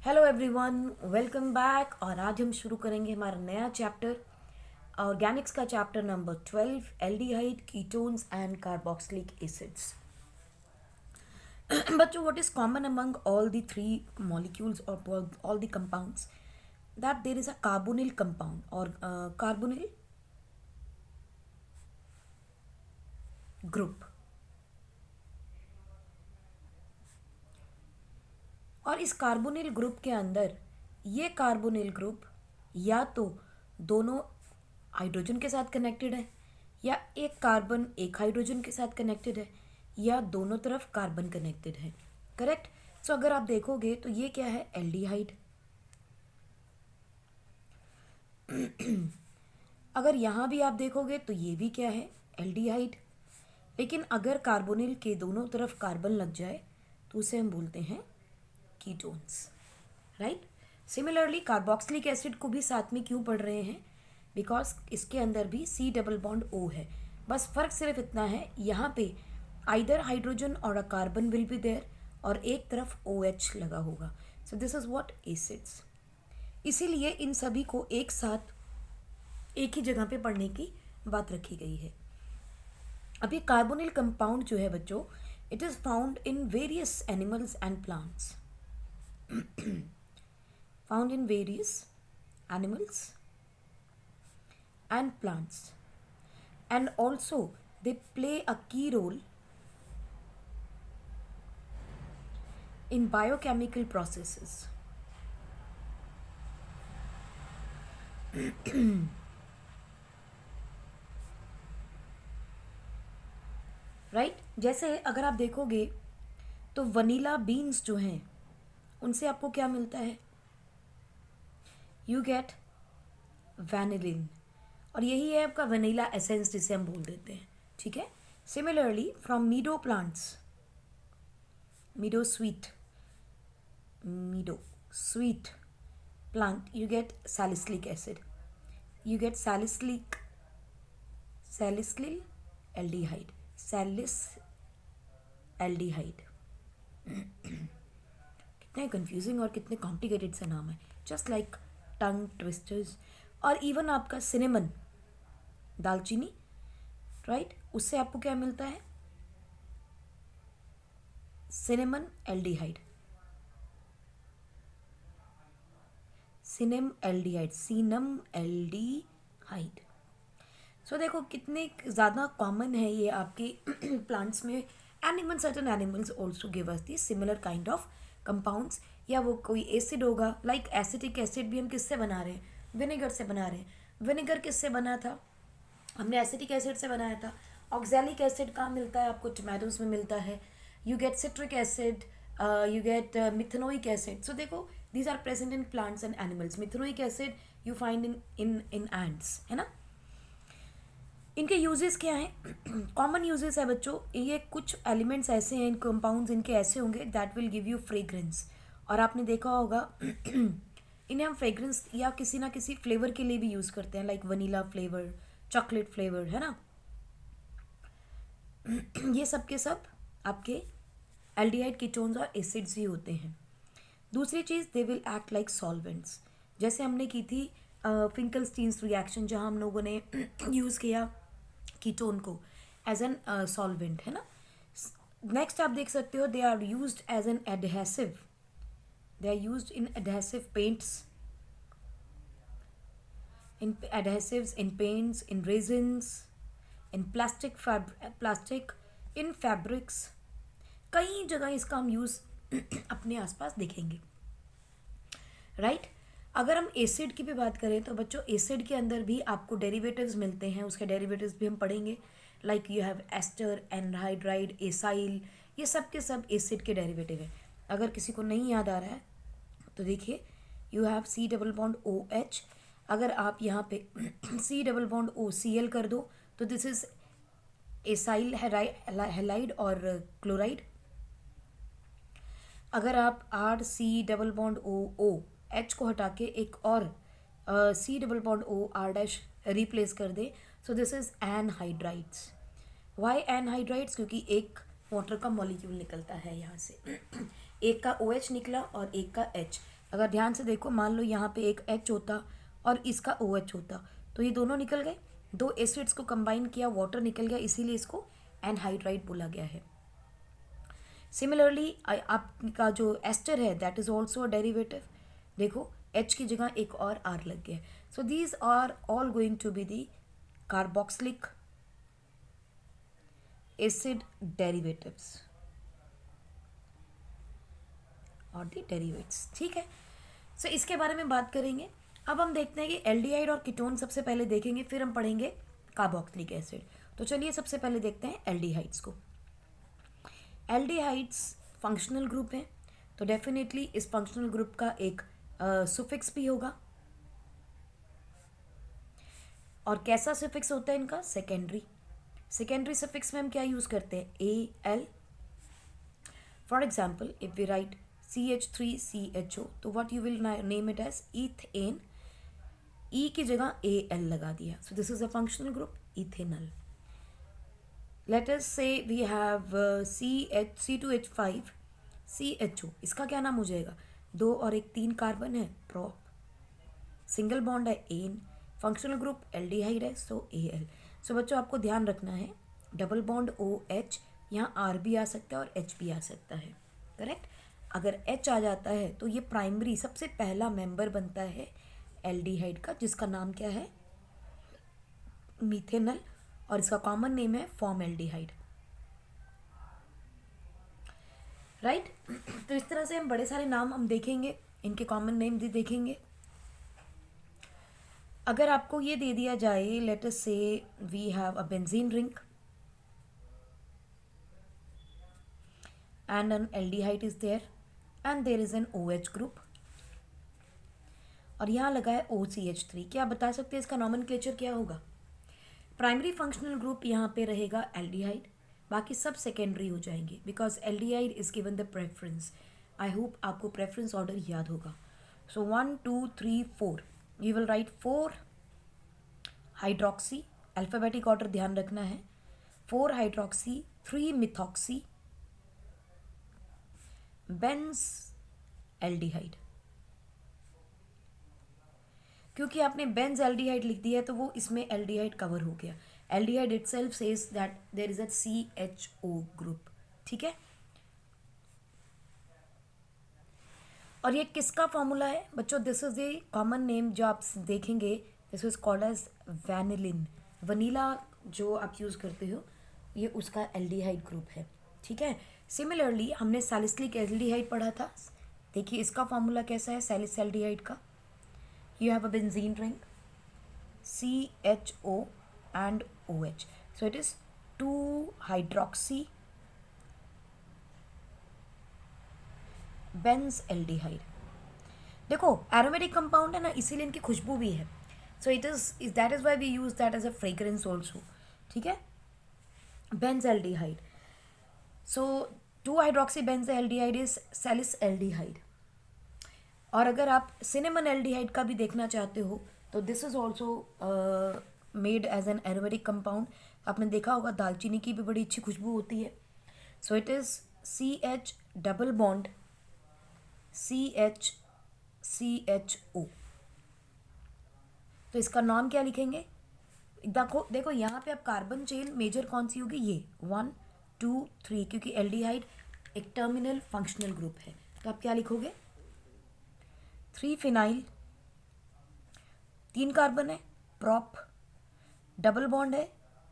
Hello everyone, welcome back. और आज हम शुरू करेंगे हमारा नया चैप्टर ऑर्गेनिक्स का chapter number 12 aldehyde ketones and carboxylic acids. बच्चों, what is common among all the three molecules और all the compounds? That there is a carbonyl compound और कार्बोनिल ग्रुप। और इस कार्बोनिल ग्रुप के अंदर ये कार्बोनिल ग्रुप या तो दोनों हाइड्रोजन के साथ कनेक्टेड है, या एक कार्बन एक हाइड्रोजन के साथ कनेक्टेड है, या दोनों तरफ कार्बन कनेक्टेड है। करेक्ट। सो अगर आप देखोगे तो ये क्या है? एल्डिहाइड। अगर यहाँ भी आप देखोगे तो ये भी क्या है? एल्डिहाइड। लेकिन अगर कार्बोनिल के दोनों तरफ कार्बन लग जाए तो उसे हम बोलते हैं ketones. Right. Similarly carboxylic acid को भी साथ में क्यों पढ़ रहे हैं? बिकॉज इसके अंदर भी सी डबल बॉन्ड ओ है। बस फर्क सिर्फ इतना है, यहाँ पे either hydrogen or a carbon will be there और एक तरफ ओ एच लगा होगा। So this is what acids. इसीलिए इन सभी को एक साथ एक ही जगह पे पढ़ने की बात रखी गई है। अब ये कार्बोनिल कंपाउंड जो है बच्चों, it is found in various animals and plants. found in various animals and plants, and also they play a key role in biochemical processes. Right. जैसे अगर आप देखोगे तो वनीला बीन्स जो हैं उनसे आपको क्या मिलता है? यू गेट वैनिलिन, और यही है आपका वनीला एसेंस जिसे हम बोल देते हैं। ठीक है। Similarly from मीडो plants, मीडो sweet plant, you get salicylic acid, you get salicylyl aldehyde, कितने कंफ्यूजिंग और कितने कॉम्प्लिकेटेड से नाम है, जस्ट लाइक टंग ट्विस्टर्स। और इवन आपका सिनेमन, दालचीनी, राइट, उससे आपको क्या मिलता है? Cinnamon aldehyde, cinnamaldehyde. So देखो कितने ज़्यादा कॉमन है ये आपके प्लांट्स में। Animal, certain animals also give us the similar kind of compounds. या वो कोई एसिड होगा, लाइक एसिटिक एसिड भी हम किससे बना रहे हैं? विनेगर से बना रहे हैं। विनेगर किससे बना था? हमने एसिटिक एसिड से बनाया था। ऑक्सैलिक एसिड कहाँ मिलता है आपको? टोमेटोज में मिलता है। You get citric acid, you get methanoic acid. So देखो these are present in plants and animals. Methanoic acid you find in ants, है ना। इनके यूजेस क्या हैं? कॉमन यूजेस है बच्चों, ये कुछ एलिमेंट्स ऐसे हैं, इन कंपाउंड्स इनके ऐसे होंगे that will give you fragrance. और आपने देखा होगा इन्हें हम फ्रेग्रेंस या किसी ना किसी फ्लेवर के लिए भी यूज़ करते हैं, like vanilla flavour, chocolate flavour, है ना। ये सब के सब आपके एल्डिहाइड कीटोन्स और एसिड्स ही होते हैं। दूसरी चीज़, they will act like solvents. जैसे हमने की थी फिंकलस्टीन्स रिएक्शन, जहाँ हम लोगों ने यूज़ किया कीटोन को एज एन सॉल्वेंट, है ना। नेक्स्ट आप देख सकते हो, they are used as an adhesive, they are used in adhesive paints, in adhesives, in paints, in resins, in plastic, in fabrics। कई जगह इसका हम यूज़ अपने आसपास देखेंगे। राइट। अगर हम एसिड की भी बात करें तो बच्चों एसिड के अंदर भी आपको डेरिवेटिव्स मिलते हैं, उसके डेरिवेटिव्स भी हम पढ़ेंगे। Like you have ester, anhydride, acyl, ये सब के सब एसिड के डेरिवेटिव है। अगर किसी को नहीं याद आ रहा है तो देखिए, you have C double bond O H. अगर आप यहाँ पे C double bond O C L कर दो तो दिस इज एसाइल हैलाइड और क्लोराइड। अगर आप R C double bond O O H को हटा के एक और C double bond O R dash replace कर दे, so this is anhydrides. Why anhydrides? क्योंकि एक वाटर का मॉलिक्यूल निकलता है यहाँ से एक का ओ एच निकला और एक का एच, अगर ध्यान से देखो, मान लो यहाँ पे एक H होता और इसका OH होता, तो ये दोनों निकल गए, दो एसिड्स को कंबाइन किया, वाटर निकल गया, इसीलिए इसको एनहाइड्राइड बोला गया है। सिमिलरली आपका जो एस्टर है that is also a derivative. देखो H की जगह एक और R लग गया। So these are all going to be the carboxylic acid derivatives और दी डेरिवेट्स। ठीक है, सो इसके बारे में बात करेंगे। अब हम देखते हैं कि एल्डिहाइड और कीटोन सबसे पहले देखेंगे, फिर हम पढ़ेंगे कार्बोक्सिलिक एसिड। तो चलिए सबसे पहले देखते हैं एल्डिहाइड्स को। एल्डिहाइड्स फंक्शनल ग्रुप है, तो डेफिनेटली इस फंक्शनल ग्रुप का एक सुफिक्स भी होगा। और कैसा सुफिक्स होता है इनका? सेकेंडरी। सेकेंडरी सफिक्स में हम क्या यूज करते हैं? AL। For example if we write CH3CHO, तो what you will name it as ethane. E की जगह AL लगा दिया, so this is a functional group ethanal. Let us say we have C2H5 CHO, इसका क्या नाम हो जाएगा? 2 और 1 3 कार्बन है, प्रोप। सिंगल बॉन्ड है, एन। फंक्शनल ग्रुप एल्डिहाइड है, सो AL। सो बच्चों आपको ध्यान रखना है, डबल बॉन्ड OH, यहाँ R भी आ सकता है और H भी आ सकता है, करेक्ट। अगर H आ जाता है तो ये प्राइमरी सबसे पहला मेंबर बनता है एल्डिहाइड का, जिसका नाम क्या है? मीथेनल, और इसका कॉमन नेम है फॉर्मल्डिहाइड, राइट। तो इस तरह से हम बड़े सारे नाम हम देखेंगे, इनके कॉमन नेम भी देखेंगे। अगर आपको ये दे दिया जाए, let us say we have a benzene ring and an aldehyde is there and there is an OH group, और यहाँ लगा है OCH3, क्या आप बता सकते हैं इसका नॉमेनक्लेचर क्या होगा? प्राइमरी फंक्शनल ग्रुप यहाँ पे रहेगा एल्डिहाइड, बाकी सब सेकेंडरी हो जाएंगे, because aldehyde is given the preference. I hope आपको प्रेफरेंस ऑर्डर याद होगा। सो 1 2 3 4, you will right 4 hydroxy, alphabetic order ध्यान रखना है, 4 हाइड्रोक्सी, 3 मिथॉक्सी, बेंज एल्डिहाइड। क्योंकि आपने बेंज एल्डिहाइड लिख दिया है तो वो इसमें एल्डिहाइड कवर हो गया। Aldehyde itself says that there is a CHO group, ठीक है। और ये किसका फॉर्मूला है बच्चों? This is the common name जो आप देखेंगे, this is called as vanillin. Vanilla जो आप यूज़ करते हो, ये उसका एल्डिहाइड ग्रुप है, ठीक है। सिमिलरली हमने सैलिसिलिक एल्डिहाइड पढ़ा था, देखिए इसका फॉर्मूला कैसा है सैलिसल्डिहाइड का। You have a benzene ring, CHO and OH. So it is 2 hydroxy benzeldehyde. देखो एरोमेटिक कंपाउंड है ना, इसीलिए इनकी खुशबू भी है। So it is that is why we use that as a fragrance also, ठीक है। Benzaldehyde, so 2 hydroxy benzaldehyde is salicylaldehyde. और अगर आप सिनेमन एल्डिहाइड का भी देखना चाहते हो तो this is also made as an aromatic compound. आपने देखा होगा दालचीनी की भी बड़ी अच्छी खुशबू होती है। So it is CH double bond CHCHO। तो इसका नाम क्या लिखेंगे? देखो देखो यहाँ पे अब कार्बन चेन मेजर कौन सी होगी? ये 1 2 3, क्योंकि एल्डिहाइड एक टर्मिनल फंक्शनल ग्रुप है, तो आप क्या लिखोगे? 3 फिनाइल, 3 कार्बन है, प्रॉप, डबल बॉन्ड है,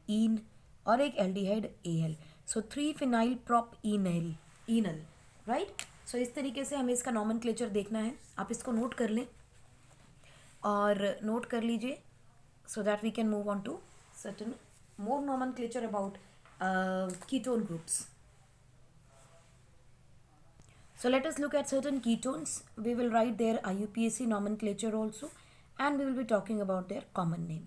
ईन, और एक एल्डिहाइड AL। सो 3 फिनाइल प्रॉप ईनल, राइट। सो इस तरीके से हमें इसका नॉमेनक्लेचर देखना है, आप इसको नोट कर लें और नोट कर लीजिए, so that we can move on to certain more nomenclature about ketone groups. So let us look at certain ketones. We will write their IUPAC nomenclature also, and we will be talking about their common name.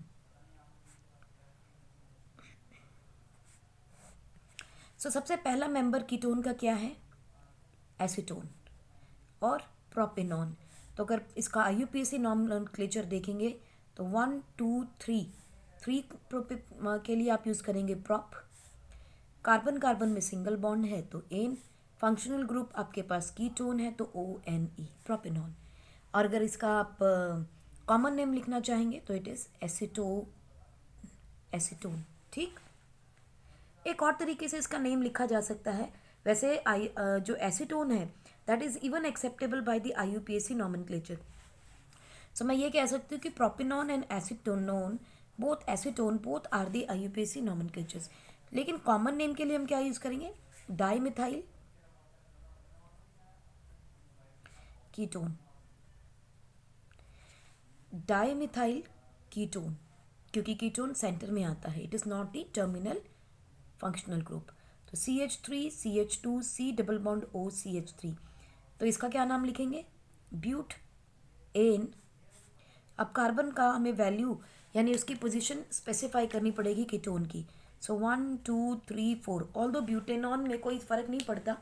So सबसे पहला member ketone का क्या है? Acetone और propanone. तो अगर इसका IUPAC nomenclature देखेंगे तो 1 2 3 के लिए आप यूज़ करेंगे प्रॉप. कार्बन कार्बन में सिंगल बॉन्ड है तो एन. फंक्शनल ग्रुप आपके पास कीटोन है तो ONE, प्रोपेनॉन. और अगर इसका आप कॉमन नेम लिखना चाहेंगे तो इट इज़ एसीटोन। ठीक, एक और तरीके से इसका नेम लिखा जा सकता है। वैसे जो एसीटोन है that is even acceptable by the IUPAC nomenclature. So मैं ये कह सकती हूँ कि propanone and acetone both are the IUPAC nomenclatures. लेकिन कॉमन नेम के लिए हम क्या यूज़ करेंगे? Dimethyl ketone. डाईमिथाइल कीटोन, क्योंकि कीटोन सेंटर में आता है, it is not the terminal functional group. तो CH3 CH2 C double bond O CH3, तो इसका क्या नाम लिखेंगे? ब्यूट एन। अब कार्बन का हमें वैल्यू यानी उसकी पोजीशन स्पेसिफाई करनी पड़ेगी कीटोन की। सो 1 2 3 4, ऑल दो ब्यूटेनॉन में कोई फ़र्क नहीं पड़ता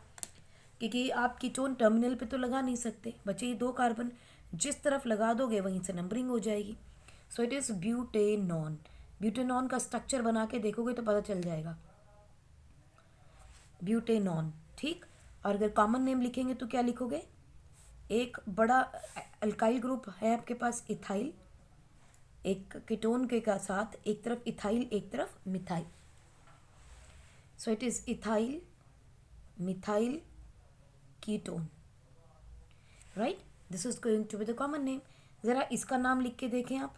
क्योंकि आप कीटोन टर्मिनल पे तो लगा नहीं सकते, बचे ये 2 कार्बन, जिस तरफ लगा दोगे वहीं से नंबरिंग हो जाएगी। सो इट इज़ ब्यूटेनॉन। ब्यूटेनॉन का स्ट्रक्चर बना के देखोगे तो पता चल जाएगा, ब्यूटेनॉन। ठीक, और अगर कॉमन नेम लिखेंगे तो क्या लिखोगे? एक बड़ा अल्काइल ग्रुप है आपके पास इथाइल, एक कीटोन के का साथ एक तरफ इथाइल एक तरफ methyl. So it is ethyl methyl ketone, right? This is going to be the common name. जरा इसका नाम लिख के देखें आप,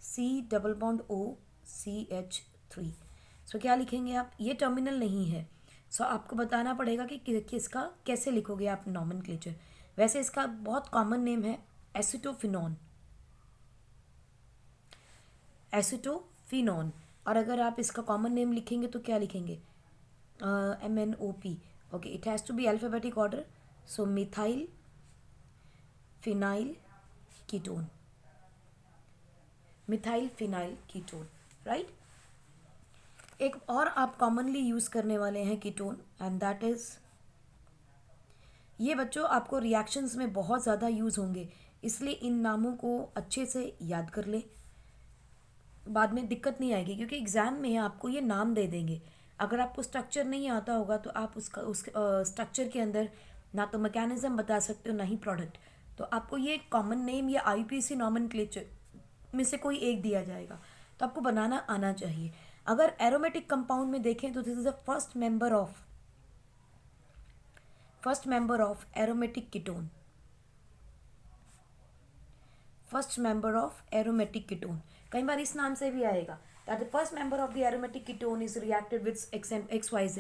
C double bond O CH3। सो क्या लिखेंगे आप? ये टर्मिनल नहीं है, सो आपको बताना पड़ेगा कि इसका कैसे लिखोगे आप नॉमेनक्लेचर। वैसे इसका बहुत कॉमन नेम है एसिटोफिनॉन, एसिटोफिनॉन। और अगर आप इसका कॉमन नेम लिखेंगे तो क्या लिखेंगे? MNOP। Okay, it has to be alphabetic order. So methyl phenyl ketone, methyl phenyl ketone, right? एक और आप कॉमनली यूज़ करने वाले हैं कीटोन, एंड दैट इज़, ये बच्चों आपको रिएक्शंस में बहुत ज़्यादा यूज़ होंगे, इसलिए इन नामों को अच्छे से याद कर लें, बाद में दिक्कत नहीं आएगी क्योंकि एग्ज़ाम में आपको ये नाम दे देंगे। अगर आपको स्ट्रक्चर नहीं आता होगा तो आप उस स्ट्रक्चर के अंदर ना तो मैकेनिज्म बता सकते हो ना ही प्रोडक्ट, तो आपको ये कॉमन नेम या IUPAC नॉमेनक्लेचर में से कोई एक दिया जाएगा, तो आपको बनाना आना चाहिए। अगर एरोमेटिक कंपाउंड में देखें तो this is the first member of aromatic ketone, first member of aromatic ketone. कई बार इस नाम से भी आएगा that the first member of the aromatic ketone is reacted with XYZ,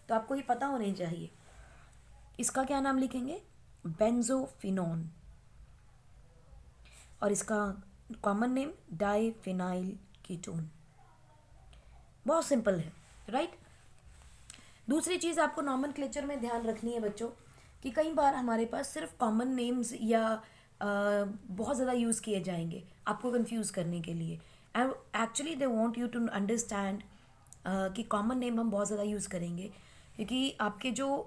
तो आपको ये पता होना चाहिए। इसका क्या नाम लिखेंगे? बेंजोफिनॉन, और इसका कॉमन नेम डाईफिनाइल कीटोन। बहुत सिंपल है, राइट? दूसरी चीज़ आपको नॉमेनक्लेचर में ध्यान रखनी है बच्चों कि कई बार हमारे पास सिर्फ कॉमन नेम्स या बहुत ज़्यादा यूज़ किए जाएंगे आपको कंफ्यूज करने के लिए, and actually they want you to understand कि कॉमन नेम हम बहुत ज़्यादा यूज़ करेंगे क्योंकि आपके जो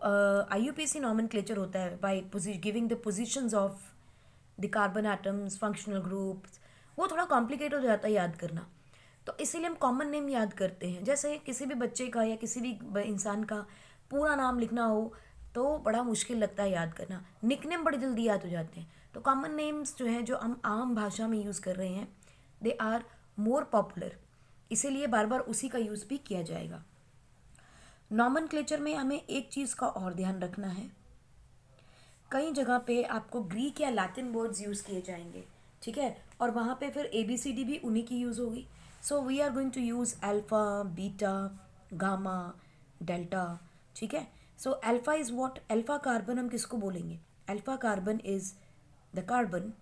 IUPAC नॉमेनक्लेचर होता है by giving the positions of the carbon atoms, functional groups, वो थोड़ा कॉम्प्लिकेट हो जाता है याद करना, तो इसीलिए हम कॉमन नेम याद करते हैं। जैसे किसी भी बच्चे का या किसी भी इंसान का पूरा नाम लिखना हो तो बड़ा मुश्किल लगता है याद करना, निकनेम बड़ी जल्दी याद हो जाते हैं। तो कॉमन नेम्स जो हैं जो हम आम भाषा में यूज़ कर रहे हैं दे आर मोर पॉपुलर, इसीलिए बार बार उसी का यूज़ भी किया जाएगा। नॉमेनक्लेचर में हमें एक चीज़ का और ध्यान रखना है, कई जगह पे आपको ग्रीक या लैटिन वर्ड्स यूज़ किए जाएंगे, ठीक है, और वहाँ पे फिर ABCD भी उन्हीं की यूज़ होगी। So we are going to use alpha, beta, gamma, delta, ठीक है। So alpha is what? Alpha carbon हम किसको बोलेंगे? Alpha carbon is the carbon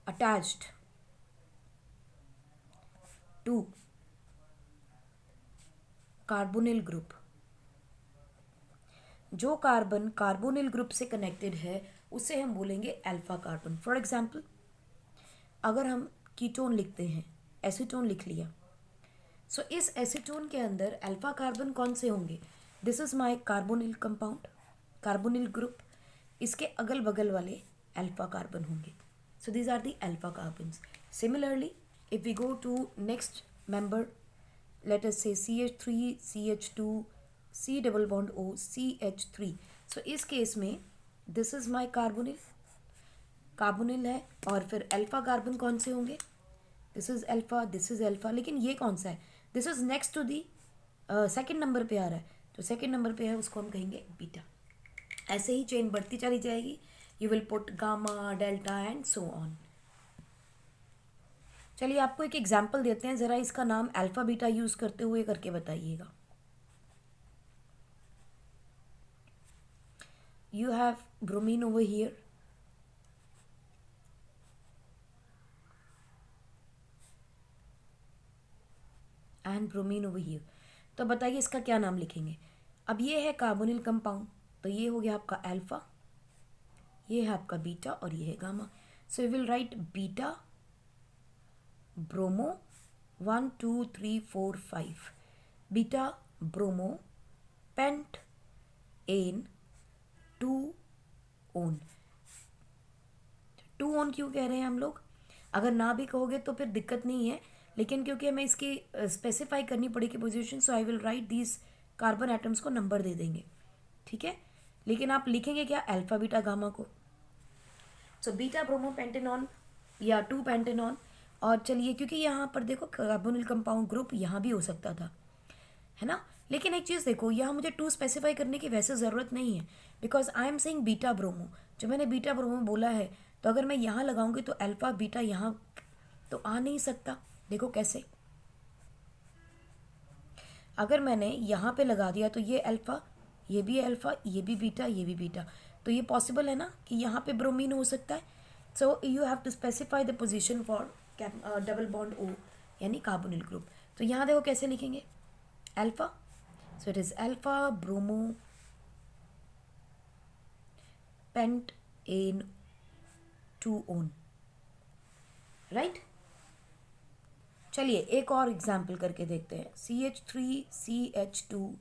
attached to carbonyl group. जो कार्बन कार्बोनिल ग्रुप से कनेक्टेड है उसे हम बोलेंगे अल्फ़ा कार्बन। फॉर एग्जाम्पल, अगर हम कीटोन लिखते हैं, एसीटोन लिख लिया, सो इस एसीटोन के अंदर अल्फ़ा कार्बन कौन से होंगे? This is my carbonyl compound, carbonyl group, इसके अगल बगल वाले अल्फ़ा कार्बन होंगे। So these are the alpha carbons. Similarly if we go to next member, let us say CH3 CH2 C double bond O CH3। सो इस केस में this is my carbonyl, carbonyl है, और फिर अल्फा कार्बन कौन से होंगे, this is alpha, this is alpha, लेकिन ये कौन सा है, this is next to the second number पे आ रहा है, तो सेकेंड नंबर पे है उसको हम कहेंगे बीटा। ऐसे ही चेन बढ़ती चली जाएगी, you will put gamma, delta and so on. चलिए आपको एक एग्जाम्पल देते हैं, ज़रा इसका नाम अल्फा बीटा यूज़ करते हुए करके बताइएगा। You have bromine over here, and bromine over here, तो बताइए इसका क्या नाम लिखेंगे। अब ये है कार्बोनिल कंपाउंड, तो ये हो गया आपका अल्फा, ये है आपका बीटा, और ये है gamma. So you will write beta bromo 1 2 3 4 5, beta bromo pentan 2 one. 2 one क्यों कह रहे हैं हम लोग, अगर ना भी कहोगे तो फिर दिक्कत नहीं है, लेकिन क्योंकि हमें इसकी स्पेसिफाई करनी पड़ेगी position, so I will write these carbon atoms को नंबर दे देंगे, ठीक है। लेकिन आप लिखेंगे क्या, अल्फा बीटा गामा को। सो बीटा ब्रोमो पेंटेनॉन या 2 पेंटेनॉन। और चलिए, क्योंकि यहाँ पर देखो कार्बोनिल कंपाउंड ग्रुप यहाँ भी हो सकता था, है ना, लेकिन एक चीज़ देखो, यहाँ मुझे 2 स्पेसिफाई करने की वैसे ज़रूरत नहीं है, because I am saying beta bromo. जब मैंने बीटा ब्रोमो बोला है, तो अगर मैं यहाँ लगाऊंगी तो अल्फा बीटा यहाँ तो आ नहीं सकता। देखो कैसे, अगर मैंने यहाँ पे लगा दिया तो ये अल्फा, ये भी अल्फा, ये भी बीटा, ये भी बीटा, तो ये पॉसिबल है ना कि यहाँ पे ब्रोमीन हो सकता है। So you have to specify the position for double bond O यानी कार्बोनिल ग्रुप। तो यहाँ देखो कैसे लिखेंगे, alpha, so it is alpha bromo pentan 2 one, right. चलिए एक और एग्जाम्पल करके देखते हैं, CH3 CH2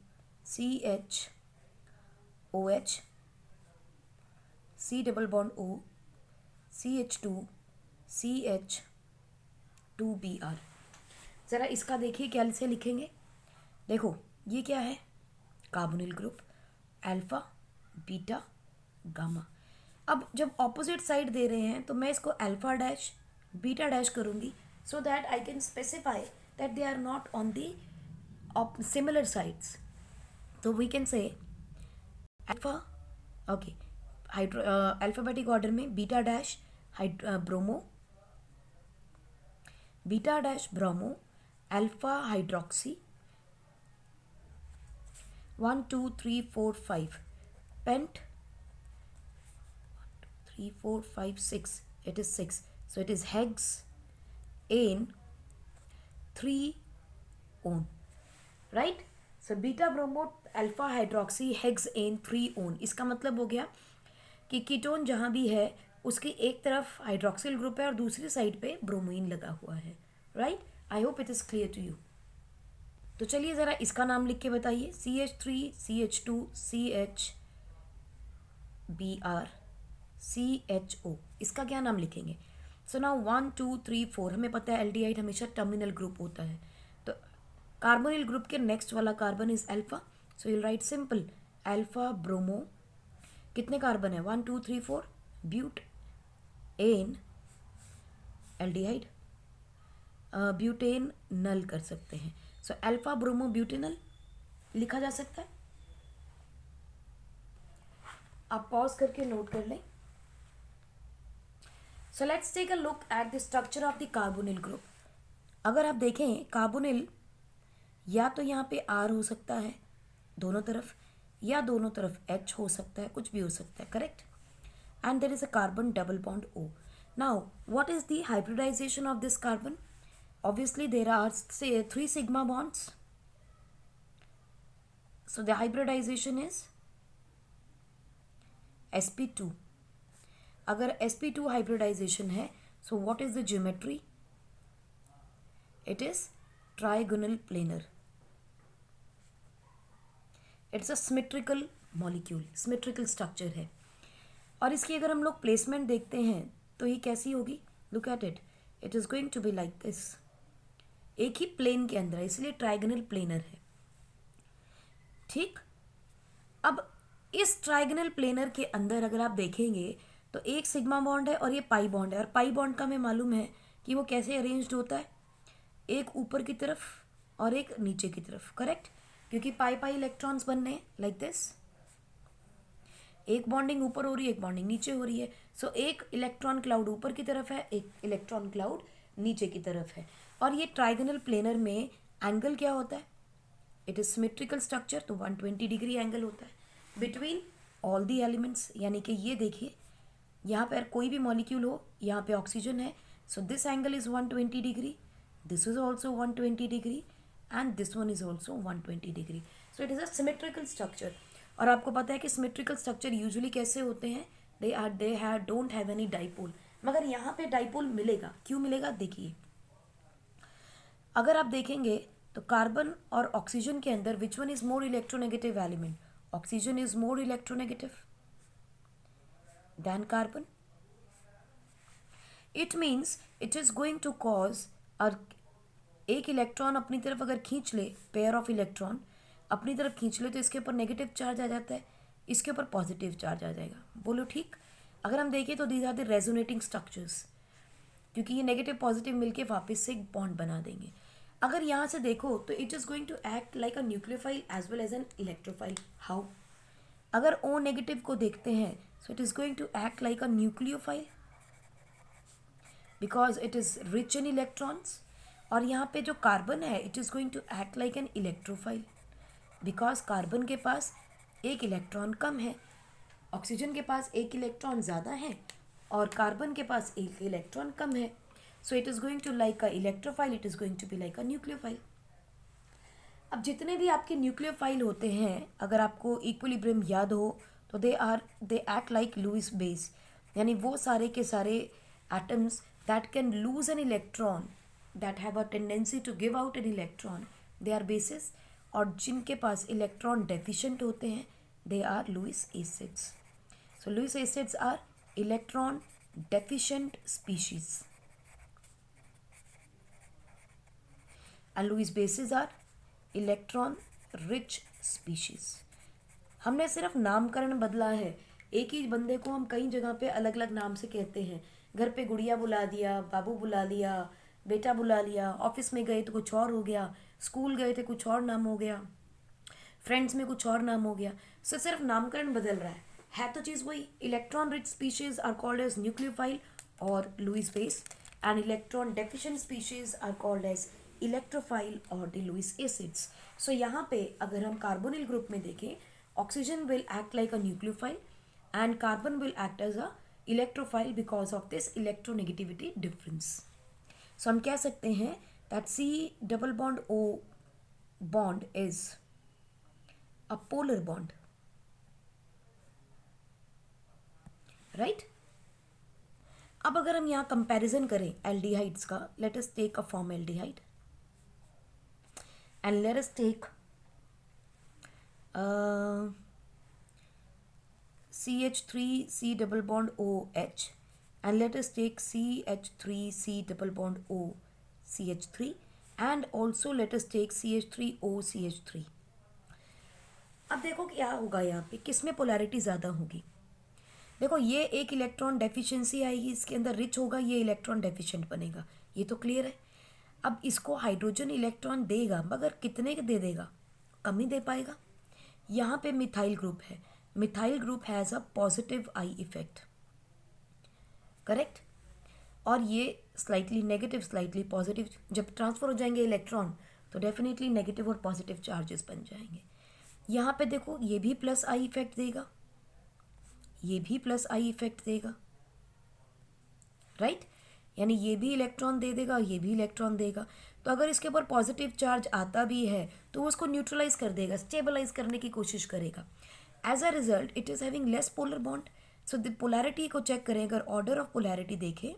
CHOH, C double bond O CH2 CH2Br। ज़रा इसका देखिए क्या से लिखेंगे, देखो ये क्या है, carbonyl group, alpha beta gamma. अब जब ऑपोजिट साइड दे रहे हैं तो मैं इसको अल्फा डैश बीटा डैश करूँगी, so that I can specify that they are not on the similar sides. So we can say alpha, okay, alphabetic order में beta dash bromo, beta dash bromo, alpha hydroxy 1 2 3 4 5 pent 3 4 5 6, it is 6, so it is hex an 3 one, right. So beta bromo alpha hydroxy hexan 3 one, इसका मतलब हो गया कि ketone जहाँ भी है उसकी एक तरफ हाइड्रोक्सिल ग्रुप है और दूसरी साइड पे ब्रोमीन लगा हुआ है, right. I hope it is clear to you. तो चलिए ज़रा इसका नाम लिख के बताइए, CH3 CH2 CHBr CHO, इसका क्या नाम लिखेंगे। सो नाउ 1 2 3 4, हमें पता है एल्डिहाइड हमेशा टर्मिनल ग्रुप होता है, तो कार्बोनिल ग्रुप के नेक्स्ट वाला carbon is alpha, so you right simple alpha bromo, कितने कार्बन है 1 2 3 4, ब्यूट एन एल्डिहाइड, ब्यूटेन नल कर सकते हैं, सो अल्फा ब्रोमो ब्यूटेनल लिखा जा सकता है। आप पॉज करके नोट कर लें। So let's take a look at the structure of the carbonyl group. अगर आप देखें कार्बोनिल या तो यहाँ पे R हो सकता है दोनों तरफ, या दोनों तरफ H हो सकता है, कुछ भी हो सकता है, correct. And there is a carbon double bond O। Now what is the hybridization of this carbon, obviously there are 3 sigma bonds, so the hybridization is sp2। अगर sp2 हाइब्रिडाइजेशन है, so what is the geometry, it is trigonal planar, it's a symmetrical molecule, symmetrical structure है। और इसकी अगर हम लोग placement देखते हैं तो ये कैसी होगी, look at it, it is going to be like this, एक ही प्लेन के अंदर है, इसलिए ट्राइगोनल प्लेनर है, ठीक। अब इस ट्राइगोनल प्लेनर के अंदर अगर आप देखेंगे तो एक सिग्मा बॉन्ड है और ये पाई बॉन्ड है, और पाई बॉन्ड का हमें मालूम है कि वो कैसे अरेंज्ड होता है, एक ऊपर की तरफ और एक नीचे की तरफ, करेक्ट, क्योंकि पाई पाई इलेक्ट्रॉन्स बनने हैं लाइक दिस, एक बॉन्डिंग ऊपर हो रही है एक बॉन्डिंग नीचे हो रही है। सो एक इलेक्ट्रॉन क्लाउड ऊपर की तरफ है, एक इलेक्ट्रॉन क्लाउड नीचे की तरफ है। और ये ट्राइगोनल प्लेनर में एंगल क्या होता है, इट इज सिमेट्रिकल स्ट्रक्चर, तो 120 डिग्री एंगल होता है बिटवीन ऑल दी एलिमेंट्स। यानी कि ये देखिए यहाँ पर कोई भी मॉलिक्यूल हो, यहाँ पे ऑक्सीजन है, so this angle is 120 degree, this is also 120 degree and this one is also 120 degree. So it is a symmetrical structure. और आपको पता है कि सिमेट्रिकल स्ट्रक्चर यूजुअली कैसे होते हैं, they don't have any dipole, मगर यहाँ पे डाइपोल मिलेगा। क्यों मिलेगा, देखिए अगर आप देखेंगे तो कार्बन और ऑक्सीजन के अंदर which one is more electronegative element, oxygen is more electronegative than carbon. It means it is going to cause एक इलेक्ट्रॉन अपनी तरफ अगर खींच ले, पेयर ऑफ इलेक्ट्रॉन अपनी तरफ खींच ले, तो इसके ऊपर नेगेटिव चार्ज आ जाता है, इसके ऊपर पॉजिटिव चार्ज आ जाएगा। बोलो ठीक। अगर हम देखें तो these are the resonating structures, क्योंकि ये नेगेटिव पॉजिटिव मिलके वापस से एक बॉन्ड बना देंगे। अगर यहाँ से देखो तो it is going to act like a nucleophile as well as an electrophile. How, अगर ओ नेगेटिव को देखते हैं so it is going to act like a nucleophile because it is rich in electrons. और यहाँ पे जो carbon है it is going to act like an electrophile because carbon के पास एक इलेक्ट्रॉन कम है, ऑक्सीजन के पास एक इलेक्ट्रॉन ज़्यादा है और कार्बन के पास एक इलेक्ट्रॉन कम है। So it is going to like a electrophile, it is going to be like a nucleophile. अब जितने भी आपके न्यूक्लियोफाइल होते हैं, अगर आपको इक्विलिब्रियम याद हो तो they act like Lewis base, यानी वो सारे के सारे atoms that can lose an electron, that have a tendency to give out an electron, they are bases. और जिनके पास इलेक्ट्रॉन डेफिशिएंट होते हैं they are Lewis acids. So Lewis acids are electron deficient species and Lewis bases are electron rich species. हमने सिर्फ नामकरण बदला है, एक ही बंदे को हम कई जगह पे अलग अलग नाम से कहते हैं। घर पे गुड़िया बुला दिया, बाबू बुला लिया, बेटा बुला लिया, ऑफिस में गए तो कुछ और हो गया, स्कूल गए थे कुछ और नाम हो गया, फ्रेंड्स में कुछ और नाम हो गया। सो सिर्फ नामकरण बदल रहा है तो चीज़ वही। Electron rich species are called as nucleophile और Lewis base, and electron deficient species are called as electrophile और द लुईस एसिड्स। सो यहाँ पे अगर हम कार्बोनिल ग्रुप में देखें, oxygen will act like a nucleophile and carbon will act as a electrophile because of this electronegativity difference. So हम कह सकते हैं that C double bond O bond is a polar bond, right. अब अगर हम यहाँ कंपैरिजन करें aldehydes का, let us take a formaldehyde and let us take CH3C double bond OH, and let us take CH3C double bond O CH3, and also let us take CH3O CH3। अब देखो क्या होगा यहाँ पे, किसमें polarity ज़्यादा होगी। देखो ये एक इलेक्ट्रॉन डेफिशिएंसी आएगी, इसके अंदर रिच होगा, ये इलेक्ट्रॉन डेफिशिएंट बनेगा, ये तो क्लियर है। अब इसको हाइड्रोजन इलेक्ट्रॉन देगा, मगर कितने के दे देगा, कम ही दे पाएगा। यहाँ पे मिथाइल ग्रुप है, methyl group has a positive I effect, correct. और ये स्लाइटली नेगेटिव स्लाइटली पॉजिटिव, जब ट्रांसफर हो जाएंगे इलेक्ट्रॉन तो डेफिनेटली नेगेटिव और पॉजिटिव चार्जेस बन जाएंगे। यहाँ पे देखो ये भी प्लस आई इफेक्ट देगा, ये भी प्लस आई इफेक्ट देगा, राइट। यानी ये भी इलेक्ट्रॉन दे देगा, ये भी इलेक्ट्रॉन देगा। तो अगर इसके ऊपर पॉजिटिव चार्ज आता भी है तो वो उसको न्यूट्रलाइज कर देगा, स्टेबलाइज करने की कोशिश करेगा। As a result it is having less polar bond. So the polarity को चेक करें, अगर ऑर्डर ऑफ पोलैरिटी देखें,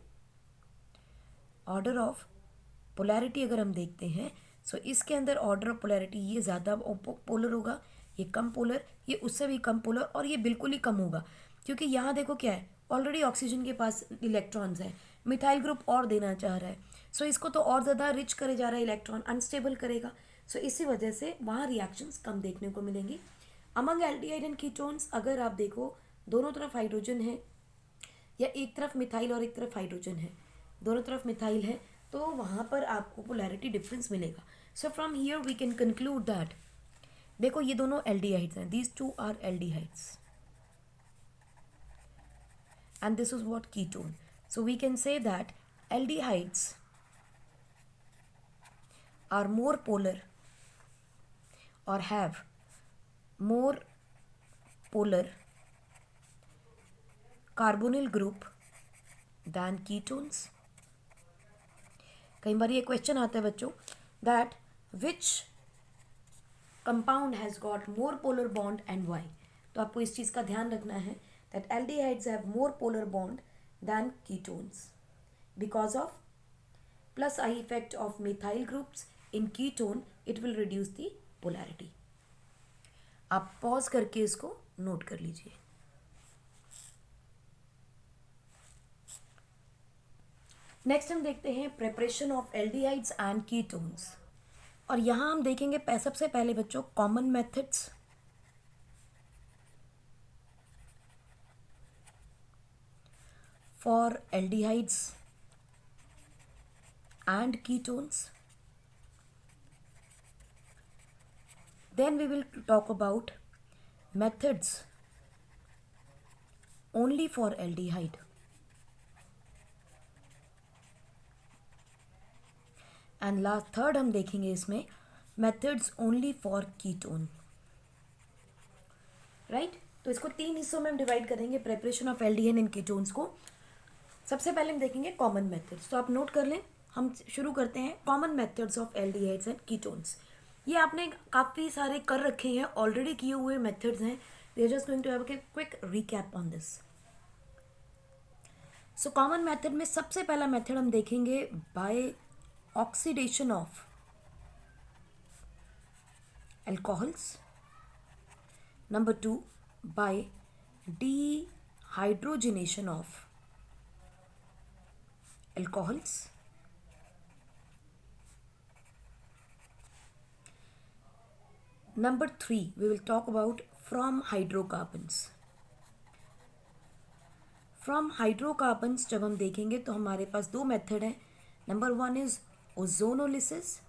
ऑर्डर ऑफ पोलैरिटी अगर हम देखते हैं, सो इसके अंदर ऑर्डर ऑफ पोलैरिटी ये ज़्यादा पोलर होगा, ये कम पोलर, ये उससे भी कम पोलर, और ये बिल्कुल ही कम होगा। क्योंकि यहाँ देखो क्या है, ऑलरेडी ऑक्सीजन के पास इलेक्ट्रॉन्स हैं, मिथाइल ग्रुप और देना चाह रहा है, सो इसको तो और ज़्यादा रिच करे जा रहा है इलेक्ट्रॉन, अनस्टेबल करेगा। सो इसी वजह से वहाँ रिएक्शंस कम देखने को मिलेंगी. अमंग एल्डिहाइड एंड कीटोन्स अगर आप देखो दोनों तरफ हाइड्रोजन है या एक तरफ मिथाइल और एक तरफ हाइड्रोजन है, दोनों तरफ मिथाइल है, तो वहाँ पर आपको पोलैरिटी डिफरेंस मिलेगा. So from here we can conclude that देखो ये दोनों एल्डिहाइड्स हैं, these two are aldehydes and this is what ketone. So we can say that aldehydes are more polar or have more polar carbonyl group than ketones. कई बार ये question आता है बच्चों that which compound has got more polar bond and why. तो आपको इस चीज़ का ध्यान रखना है that aldehydes have more polar bond than ketones because of plus I effect of methyl groups in ketone. It will reduce the polarity. आप pause करके इसको नोट कर लीजिए. नेक्स्ट हम देखते हैं preparation of aldehydes and ketones. और यहाँ हम देखेंगे सबसे पहले बच्चों common methods. For aldehydes and ketones. Then we will talk about methods only for aldehyde. And last third हम देखेंगे इसमें methods only for ketone. Right तो इसको 3 हिस्सों में हम डिवाइड करेंगे preparation of aldehyde and ketones को. सबसे पहले हम देखेंगे कॉमन मेथड्स. तो आप नोट कर लें, हम शुरू करते हैं common methods of aldehydes and ketones. ये आपने काफ़ी सारे कर रखे हैं, ऑलरेडी किए हुए मेथड्स हैं. We are just going to have a quick recap on this. So common method में सबसे पहला मेथड हम देखेंगे by oxidation of alcohols. Number 2 by dehydrogenation of alcohols. Number 3 we will talk about from hydrocarbons. From hydrocarbons जब हम देखेंगे तो हमारे पास 2 मेथड हैं. Number 1 is ozonolysis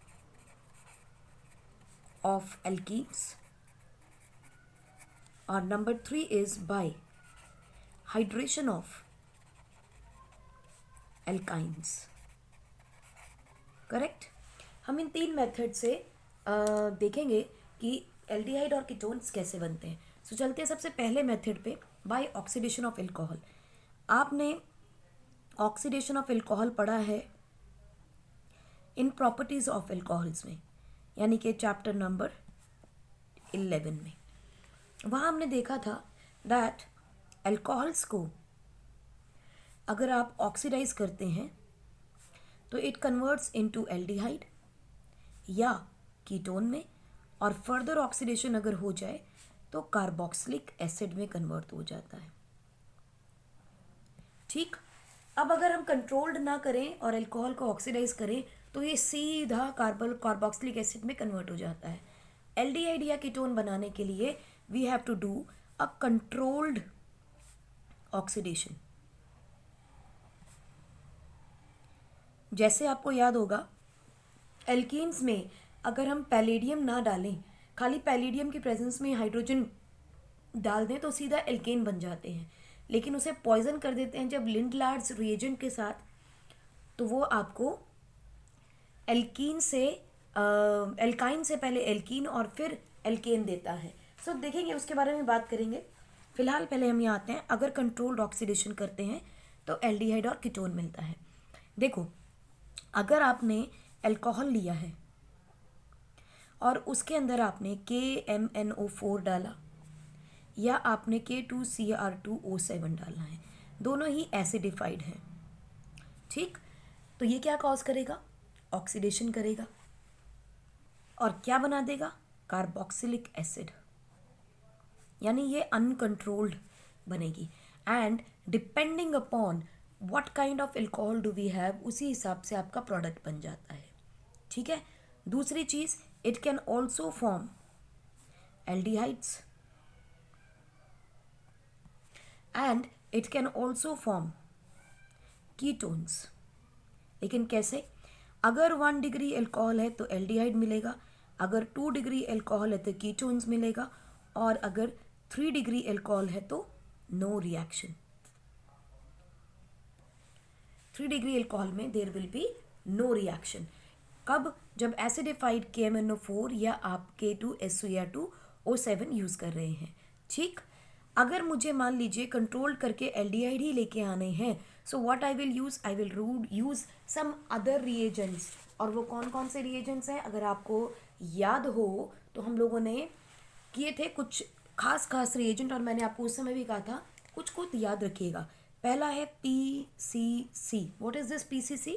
of alkenes और number 3 is by hydration of alkynes. Correct. हम इन 3 मेथड से देखेंगे कि एल्डिहाइड और कीटोन्स कैसे बनते हैं. सो चलते हैं सबसे पहले मेथड पे बाय ऑक्सीडेशन ऑफ एल्कोहल. आपने ऑक्सीडेशन ऑफ एल्कोहल पढ़ा है इन प्रॉपर्टीज ऑफ एल्कोहल्स में, यानी कि चैप्टर नंबर 11 में. वहाँ हमने देखा था दैट एल्कोहल्स को अगर आप ऑक्सीडाइज करते हैं तो इट कन्वर्ट्स इनटू एल्डिहाइड या कीटोन में, और फर्दर ऑक्सीडेशन अगर हो जाए तो कार्बोक्सिलिक एसिड में कन्वर्ट हो जाता है. ठीक. अब अगर हम कंट्रोल्ड ना करें और अल्कोहल को ऑक्सीडाइज करें तो ये सीधा कार्बोक्सिलिक एसिड में कन्वर्ट हो जाता है. एल्डिहाइड या कीटोन बनाने के लिए we have to do a controlled oxidation. जैसे आपको याद होगा एल्कीन्स में अगर हम पैलेडियम ना डालें, खाली पैलेडियम की प्रेजेंस में हाइड्रोजन डाल दें तो सीधा एल्केन बन जाते हैं. लेकिन उसे पॉइजन कर देते हैं जब लिंडलार्ड्स रिएजेंट के साथ, तो वो आपको एल्कीन से एल्काइन से पहले एल्कीन और फिर एल्केन देता है. सो देखेंगे, उसके बारे में बात करेंगे. फिलहाल पहले हम यहाँ आते हैं, अगर कंट्रोल्ड ऑक्सीडेशन करते हैं तो एल्डिहाइड और कीटोन मिलता है. देखो, अगर आपने अल्कोहल लिया है और उसके अंदर आपने KMnO4 डाला या आपने K2Cr2O7 डालना है, दोनों ही एसिडिफाइड हैं. ठीक. तो ये क्या कॉज करेगा? ऑक्सीडेशन करेगा और क्या बना देगा? Carboxylic acid. यानी ये अनकंट्रोल्ड बनेगी. And depending upon what kind of alcohol do we have, उसी हिसाब से आपका प्रोडक्ट बन जाता है. ठीक है. दूसरी चीज़, It can also form aldehydes and it can also form ketones. लेकिन कैसे? अगर 1 डिग्री एल्कोहल है तो एल्डिहाइड मिलेगा, अगर 2 डिग्री एल्कोहल है तो कीटोन्स मिलेगा, और अगर 3 डिग्री एल्कोहल है तो नो रिएक्शन. 3 डिग्री एल्कोहल में there will be no reaction. कब? जब एसिडिफाइड KMnO4 या आप K2SO2O7 यूज़ कर रहे हैं. ठीक. अगर मुझे मान लीजिए कंट्रोल करके एल्डिहाइड ही लेके आने हैं, so what I will use? I will use some other reagents. और वो कौन कौन से रिएजेंट्स हैं? अगर आपको याद हो तो हम लोगों ने किए थे कुछ खास रिएजेंट, और मैंने आपको उस समय भी कहा था कुछ को याद रखिएगा. पहला है PCC. What is this PCC?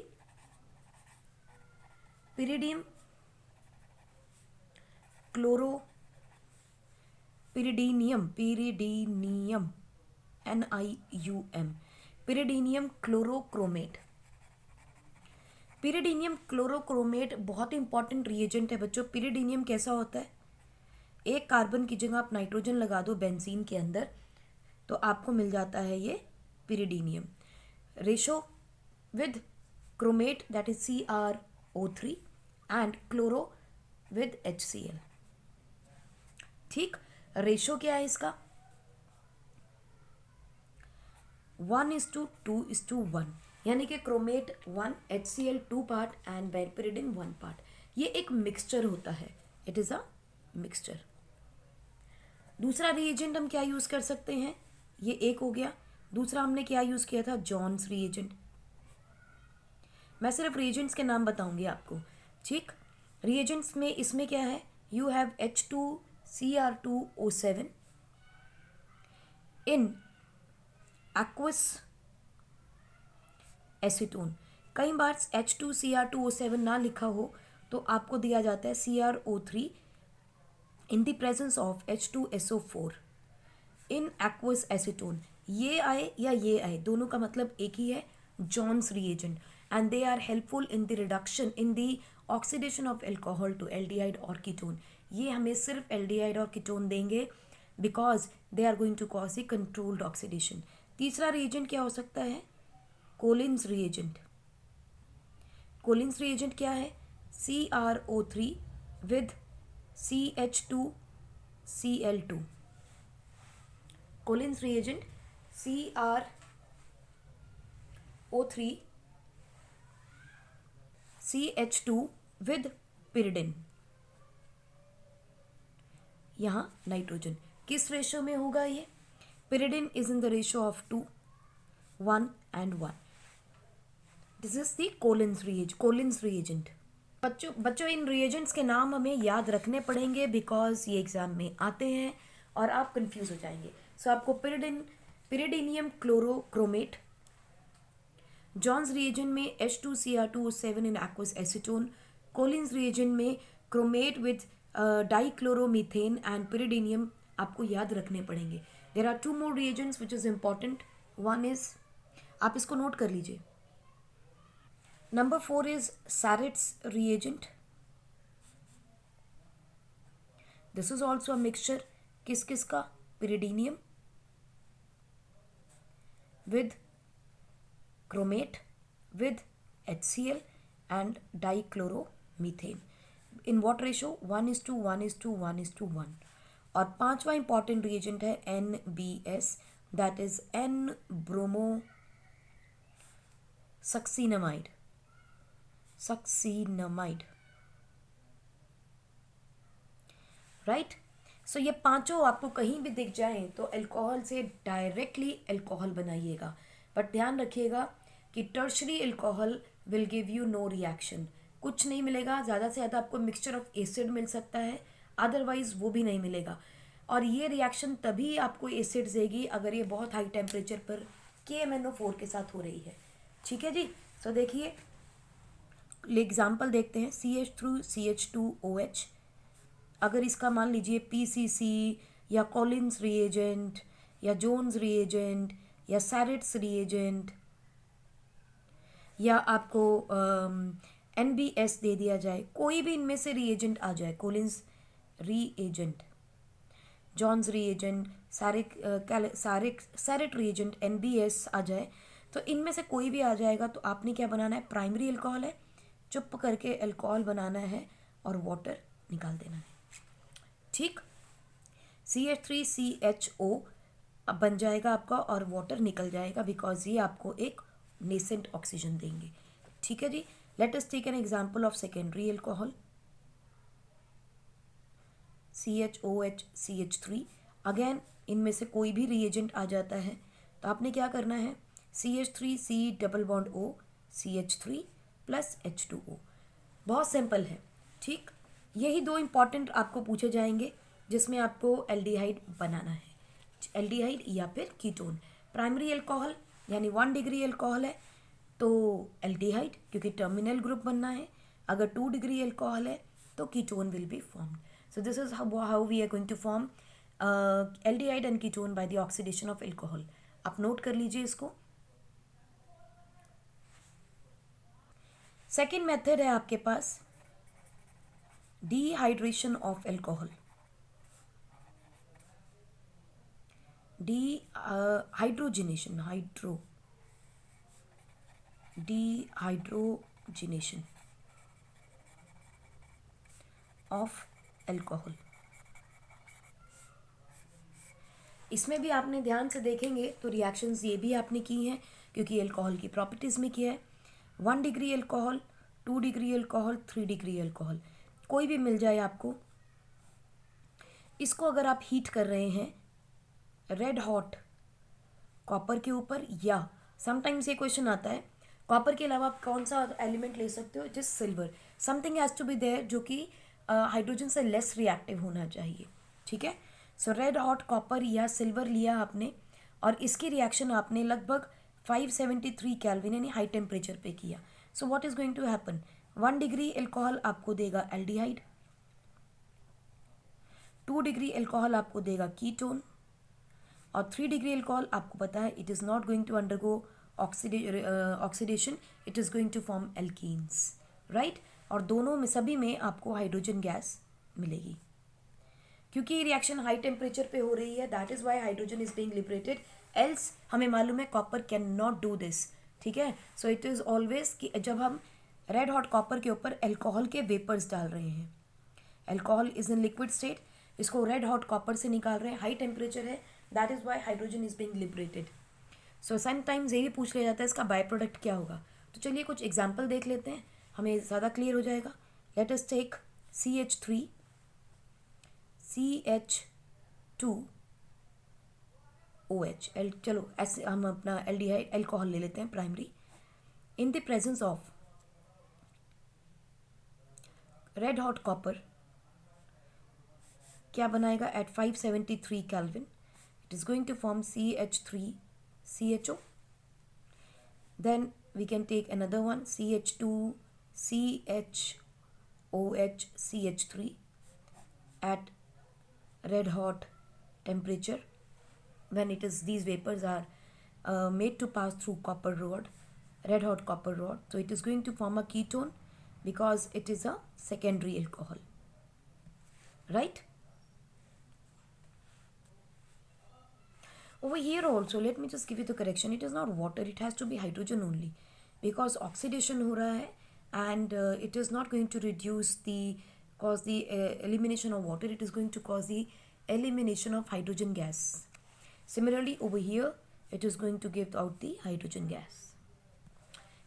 Pyridium chloro pyridinium NiUM pyridinium chlorochromate. Pyridinium chlorochromate बहुत इंपॉर्टेंट रिएजेंट है बच्चों. पिरिडीनियम कैसा होता है? एक कार्बन की जगह आप नाइट्रोजन लगा दो बेंजीन के अंदर तो आपको मिल जाता है ये pyridinium. Ratio with chromate that is CrO3 and chloro with HCl. ठीक. रेशो क्या है इसका? 1:2:1, यानी कि chromate 1, HCl 2 part and pyridine 1 part. ये एक मिक्सचर होता है. It is a mixture. दूसरा रिएजेंट हम क्या यूज़ कर सकते हैं? ये एक हो गया. दूसरा हमने क्या यूज़ किया था? Johns reagent. मैं सिर्फ रिएजेंट्स के नाम बताऊंगी आपको. ठीक. रिएजेंट्स में इसमें क्या है? You have H2Cr2O7 in aqueous acetone. कई बार H2Cr2O7 ना लिखा हो तो आपको दिया जाता है CrO3 in the presence of H2SO4 in aqueous acetone. ये आए या ये आए, दोनों का मतलब एक ही है, Jones reagent. And they are helpful in the reduction in the oxidation of alcohol to aldehyde और कीटोन. ये हमें सिर्फ एल्डिहाइड और कीटोन देंगे because they are going to cause a controlled oxidation. तीसरा रिएजेंट क्या हो सकता है? Collins reagent. कोलिन्स रिएजेंट क्या है? CrO3 with CH2Cl2. Collins reagent CrO3 CH2 with pyridine. यहाँ नाइट्रोजन. किस रेशो में होगा ये? Pyridine is in the ratio of 2, 1 and 1. This is the Collins reagent. बच्चों इन रिएजेंट्स के नाम हमें याद रखने पड़ेंगे बिकॉज ये एग्जाम में आते हैं और आप कंफ्यूज हो जाएंगे. सो आपको पिरिडीनियम क्लोरोक्रोमेट, जॉन्स रिएजेंट में H2Cr2O7 in aqueous acetone, Collins reagent में chromate with dichloromethane and pyridinium आपको याद रखने पड़ेंगे. There are 2 more reagents which is important. One is, आप इसको नोट कर लीजिए. Number 4 is Sarit's reagent. This is also a mixture. किस का? पिरिडीनियम with chromate with HCl and dichloromethane. In what ratio? 1:1:1:1. और पांचवा इंपॉर्टेंट रिएजेंट है NBS, that is N bromo succinimide. Right. So ये पांचों आपको कहीं भी दिख जाएं तो अल्कोहल से डायरेक्टली अल्कोहल बनाइएगा. बट ध्यान रखिएगा कि tertiary alcohol will give you know reaction. कुछ नहीं मिलेगा, ज़्यादा से ज़्यादा आपको मिक्सचर ऑफ एसिड मिल सकता है, अदरवाइज वो भी नहीं मिलेगा. और ये रिएक्शन तभी आपको एसिड देगी अगर ये बहुत हाई टेम्परेचर पर KMnO4 के साथ हो रही है. ठीक है जी. सो देखिए एग्जाम्पल देखते हैं. CH3CH2OH. अगर इसका मान लीजिए PCC या कॉलिन्स रिएजेंट या जोन्स रिएजेंट या सैरिट्स रिएजेंट या आपको NBS दे दिया जाए, कोई भी इनमें से रिएजेंट आ जाए, Collins reagent, Johns reagent, Surratt reagent, NBS आ जाए, तो इनमें से कोई भी आ जाएगा तो आपने क्या बनाना है, प्राइमरी अल्कोहल है, चुप करके अल्कोहल बनाना है और वाटर निकाल देना है। ठीक, CH3CHO अब बन जाएगा आपका और वाटर निकल जाएगा, बिकॉज ये आपको एक नेसेंट ऑक्सीजन देंगे। ठीक है जी, let us take an example of secondary alcohol, CHOH CH3। Again इनमें से कोई भी रिएजेंट आ जाता है तो आपने क्या करना है, CH3C double bond O CH3 plus H2O। बहुत सिंपल है। ठीक, यही दो इंपॉर्टेंट आपको पूछे जाएंगे जिसमें आपको एल्डिहाइड बनाना है, एल्डिहाइड या फिर कीटोन। प्राइमरी अल्कोहल यानी 1 डिग्री अल्कोहल है तो एल्डिहाइड, क्योंकि टर्मिनल ग्रुप बनना है। अगर 2 डिग्री अल्कोहल है तो ketone will be formed. So this is how we are going to form aldehyde and ketone by the oxidation of alcohol. आप नोट कर लीजिए इसको। सेकेंड मेथड है आपके पास dehydration of alcohol, dehydrogenation of alcohol. इसमें भी आपने ध्यान से देखेंगे तो रिएक्शंस ये भी आपने की हैं, क्योंकि अल्कोहल की प्रॉपर्टीज़ में किया है। 1 degree alcohol, 2 degree alcohol, 3 degree alcohol, कोई भी मिल जाए आपको। इसको अगर आप हीट कर रहे हैं रेड हॉट कॉपर के ऊपर, या समटाइम्स ये क्वेश्चन आता है कॉपर के अलावा आप कौन सा एलिमेंट ले सकते हो, just silver, something has to be there जो कि हाइड्रोजन से लेस रिएक्टिव होना चाहिए। ठीक है, सो रेड हॉट कॉपर या सिल्वर लिया आपने और इसकी रिएक्शन आपने लगभग 573 केल्विन यानी हाई टेम्परेचर पे किया। So what is going to happen, 1 degree alcohol आपको देगा एल्डिहाइड, 2 डिग्री अल्कोहल आपको देगा कीटोन, और 3 डिग्री अल्कोहल आपको पता है it is not going to undergo oxidation, it is going to form alkenes, right. और दोनों में सभी में आपको हाइड्रोजन गैस मिलेगी, क्योंकि ये रिएक्शन हाई टेम्परेचर पे हो रही है, that is why hydrogen is being liberated, else हमें मालूम है copper can not do this. ठीक है, सो इट इज़ ऑलवेज कि जब हम रेड हॉट कॉपर के ऊपर अल्कोहल के वेपर्स डाल रहे हैं, alcohol is in liquid state, इसको रेड हॉट कॉपर से निकाल रहे हैं, हाई टेम्परेचर है, that is why hydrogen is being liberated. So sometimes ये भी पूछ लिया जाता है इसका बाय प्रोडक्ट क्या होगा, तो चलिए कुछ एग्जाम्पल देख लेते हैं, हमें ज़्यादा क्लियर हो जाएगा। Late us take CH3 CH2OH, चलो ऐसे हम अपना एल्डिहाइड अल्कोहल ले लेते हैं primary, in the presence of red hot copper क्या बनाएगा at 573 kelvin, it is going to form CH3CHO, then we can take another one CH2CHOH CH3 at red hot temperature, when it is these vapors are made to pass through copper rod, red hot copper rod, so it is going to form a ketone because it is a secondary alcohol, right? Over here also let me just give you the correction, it is not water, it has to be hydrogen only, because oxidation हो रहा है and it is not going to reduce the cause the elimination of water, it is going to cause the elimination of hydrogen gas. Similarly over here it is going to give out the hydrogen gas,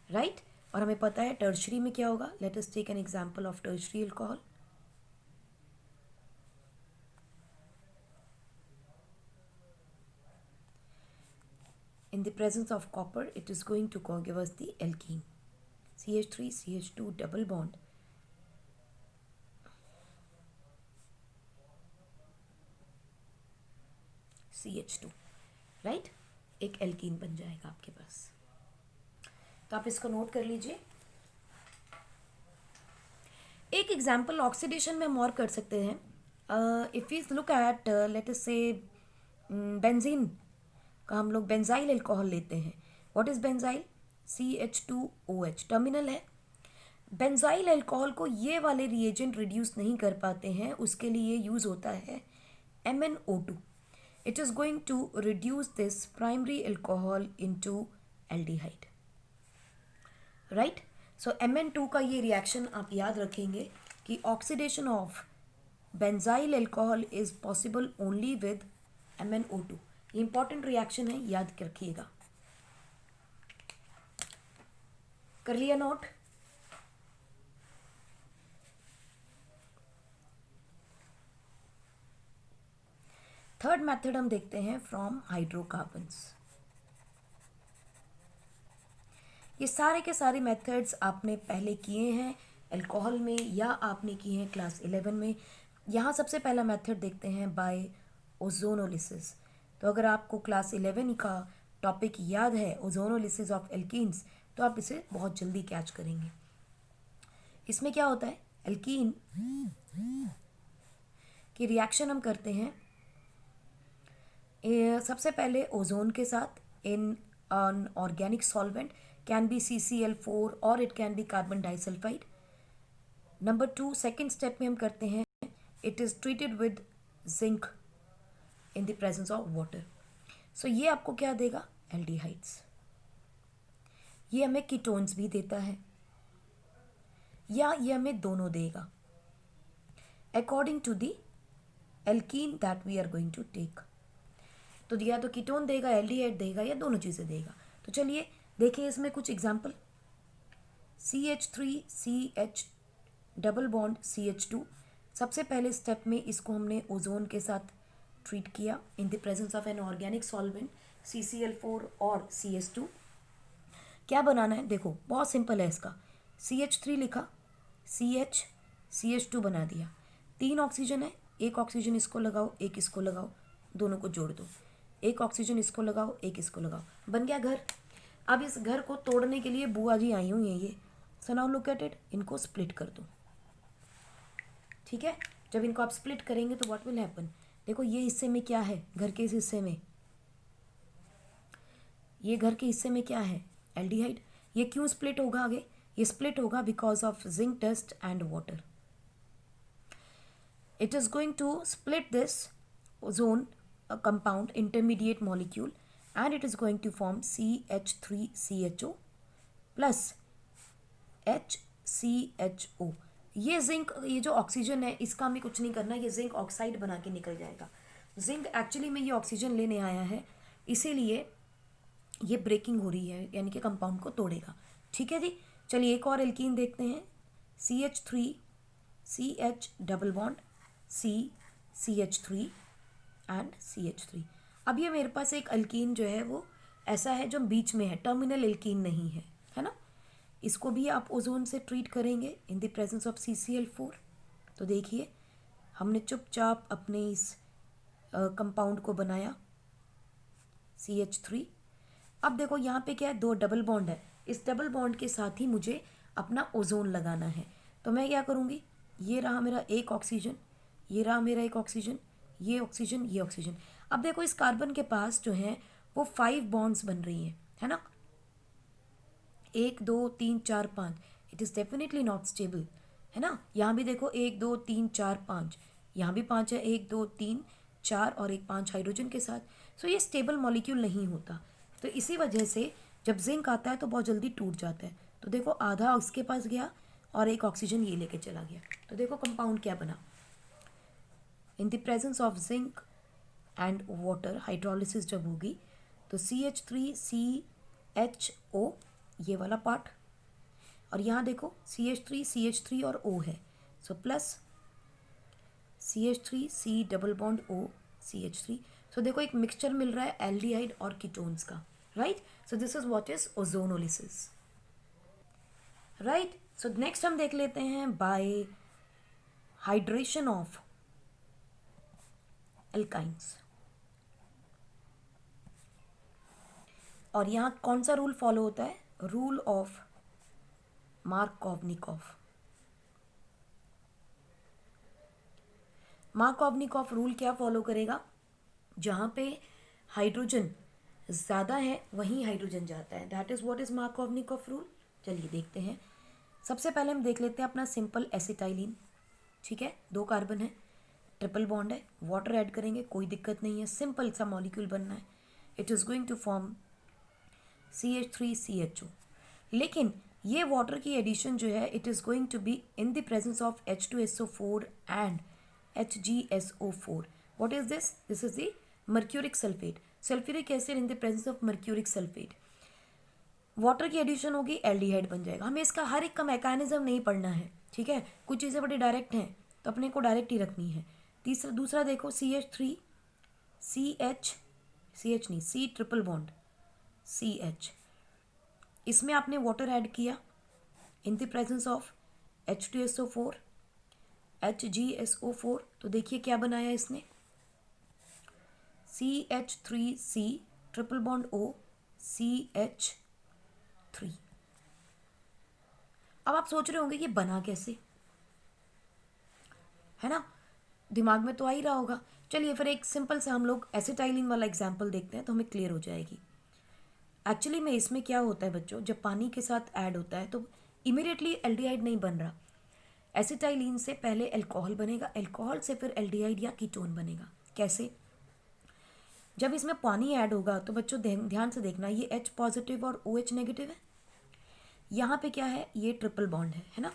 right? और हमें पता है tertiary में क्या होगा, let us take an example of tertiary alcohol. In the presence of copper it is going to give us the alkene, CH3 CH2 double bond CH2, right, एक alkene बन जाएगा आपके पास, तो आप इसको नोट कर लीजिए। एक एग्जाम्पल ऑक्सीडेशन में हम और कर सकते हैं, if you look at late us से बेंजीन का हम लोग बेंजाइल अल्कोहल लेते हैं, what is benzyl, CH2OH terminal है, बेंजाइल अल्कोहल को ये वाले रिएजेंट रिड्यूस नहीं कर पाते हैं, उसके लिए यूज़ होता है MnO2. It is going to reduce this primary alcohol into aldehyde. Right? So Mn2 का ये रिएक्शन आप याद रखेंगे कि oxidation of benzyl alcohol is possible only with MnO2. ये इंपॉर्टेंट रिएक्शन है, याद रखिएगा. कर लिया नोट? थर्ड मेथड हम देखते हैं फ्रॉम हाइड्रोकार्बन्स. ये सारे के सारे मेथड्स आपने पहले किए हैं अल्कोहल में या आपने किए हैं क्लास 11 में. यहाँ सबसे पहला मेथड देखते हैं बाय ओजोनोलिसिस. तो अगर आपको क्लास 11 का टॉपिक याद है ओजोनोलिसिस ऑफ एल्कीन्स, तो आप इसे बहुत जल्दी कैच करेंगे. इसमें क्या होता है, एल्कीन की रिएक्शन हम करते हैं सबसे पहले ओजोन के साथ इन an organic solvent, can be CCl4 or it can be carbon disulfide. Number 2 second step में हम करते हैं it is treated with zinc in the presence of water. So ये आपको क्या देगा, एल्डिहाइड्स. ये हमें कीटोन्स भी देता है या ये हमें दोनों देगा according to the alkene that we are going to take. तो या तो कीटोन देगा, एल्डिहाइड देगा, या दोनों चीज़ें देगा. तो चलिए देखिए इसमें कुछ example. CH3CH double bond CH2. सबसे पहले स्टेप में इसको हमने ओजोन के साथ ट्रीट किया इन the presence of an organic solvent CCl4 और CS2. क्या बनाना है, देखो बहुत सिंपल है इसका. CH3 लिखा, CH2 बना दिया. 3 ऑक्सीजन है, एक ऑक्सीजन इसको लगाओ, एक इसको लगाओ, दोनों को जोड़ दो. एक ऑक्सीजन इसको लगाओ, एक इसको लगाओ, बन गया घर. अब इस घर को तोड़ने के लिए बुआ जी आई हुई हैं ये. So now look at it, इनको स्प्लिट कर दो. ठीक है, जब इनको आप स्प्लिट करेंगे तो व्हाट विल हैपन, देखो ये हिस्से में क्या है, घर के इस हिस्से में, ये घर के हिस्से में क्या है, एल्डिहाइड. ये क्यों स्प्लिट होगा आगे, ये स्प्लिट होगा because of zinc dust and water. It is going to split this ozone compound intermediate molecule and it is going to form CH3CHO plus HCHO. ये जिंक, ये जो ऑक्सीजन है इसका हमें कुछ नहीं करना, ये जिंक ऑक्साइड बना के निकल जाएगा. जिंक एक्चुअली में ये ऑक्सीजन लेने आया है, इसीलिए ये ब्रेकिंग हो रही है, यानी कि कंपाउंड को तोड़ेगा. ठीक है जी. चलिए एक और एल्कीन देखते हैं. CH3CH double bond CH3 and CH3. अब ये मेरे पास एक अल्कीन जो है वो ऐसा है जो बीच में है, टर्मिनल एल्कीन नहीं है, है ना. इसको भी आप ओजोन से ट्रीट करेंगे इन द प्रेजेंस ऑफ CCl4. तो देखिए हमने चुपचाप अपने इस कंपाउंड को बनाया CH3. अब देखो यहाँ पे क्या है, 2 डबल बॉन्ड है. इस डबल बॉन्ड के साथ ही मुझे अपना ओजोन लगाना है. तो मैं क्या करूँगी, ये रहा मेरा एक ऑक्सीजन, ये रहा मेरा एक ऑक्सीजन, ये ऑक्सीजन, ये ऑक्सीजन. अब देखो इस कार्बन के पास जो है वो 5 बॉन्ड्स बन रही हैं, है ना. 1 2 3 4 5. It is definitely not stable, है ना. यहाँ भी देखो 1 2 3 4 5, यहाँ भी 5 है, 1 2 3 4 और एक 5 हाइड्रोजन के साथ. सो ये स्टेबल मॉलिक्यूल नहीं होता. तो इसी वजह से जब जिंक आता है तो बहुत जल्दी टूट जाता है. तो देखो आधा उसके पास गया और एक ऑक्सीजन ये लेके चला गया. तो देखो कंपाउंड क्या बना, इन the presence of zinc and water. Hydrolysis जब होगी तो CH3CHO ये वाला पार्ट, और यहाँ देखो CH3 और O है. So plus CH3C double bond O CH3. सो देखो एक मिक्सचर मिल रहा है एल्डिहाइड और कीटोन्स का, right. So this is what is ozonolysis, right. So next हम देख लेते हैं बाय हाइड्रेशन ऑफ एल्काइंस. और यहाँ कौन सा रूल फॉलो होता है, rule of Markovnikov. Markovnikov rule क्या फॉलो करेगा, जहाँ पे हाइड्रोजन ज़्यादा है वहीं हाइड्रोजन जाता है. That is what is Markovnikov rule. चलिए देखते हैं. सबसे पहले हम देख लेते हैं अपना सिंपल एसिटाइलिन। ठीक है, 2 कार्बन है, ट्रिपल बॉन्ड है, वाटर ऐड करेंगे, कोई दिक्कत नहीं है, सिंपल सा मॉलिक्यूल बनना है। It is going to form CH3CHO। लेकिन ये वाटर की एडिशन जो है it is going to be in the presence of H2SO4 and HgSO4। What is this? This is the mercuric sulphate, sulphuric acid in the presence of mercuric sulphate. Water की addition होगी, aldehyde बन जाएगा। हमें इसका हर एक का mechanism नहीं पढ़ना है, ठीक है, कुछ चीज़ें बड़ी डायरेक्ट हैं तो अपने को डायरेक्ट ही रखनी है। दूसरा देखो CH3 CH नहीं, C ट्रिपल बॉन्ड CH, इसमें आपने वाटर ऐड किया इन the presence of H2SO4 HgSO4, तो देखिए क्या बनाया इसने, CH3C triple bond O CH3। अब आप सोच रहे होंगे ये बना कैसे, है ना, दिमाग में तो आ ही रहा होगा। चलिए फिर एक सिंपल सा हम लोग एसिटाइलिन वाला एग्जाम्पल देखते हैं तो हमें क्लियर हो जाएगी। एक्चुअली में इसमें क्या होता है बच्चों, जब पानी के साथ ऐड होता है तो इमीडिएटली एल्डिहाइड नहीं बन रहा। एसिटाइलिन से पहले अल्कोहल बनेगा, अल्कोहल से फिर एल्डिहाइड या कीटोन बनेगा। कैसे? जब इसमें पानी ऐड होगा तो बच्चों ध्यान से देखना, ये H पॉजिटिव और OH नेगेटिव है। यहाँ पे क्या है, ये ट्रिपल बॉन्ड है ना।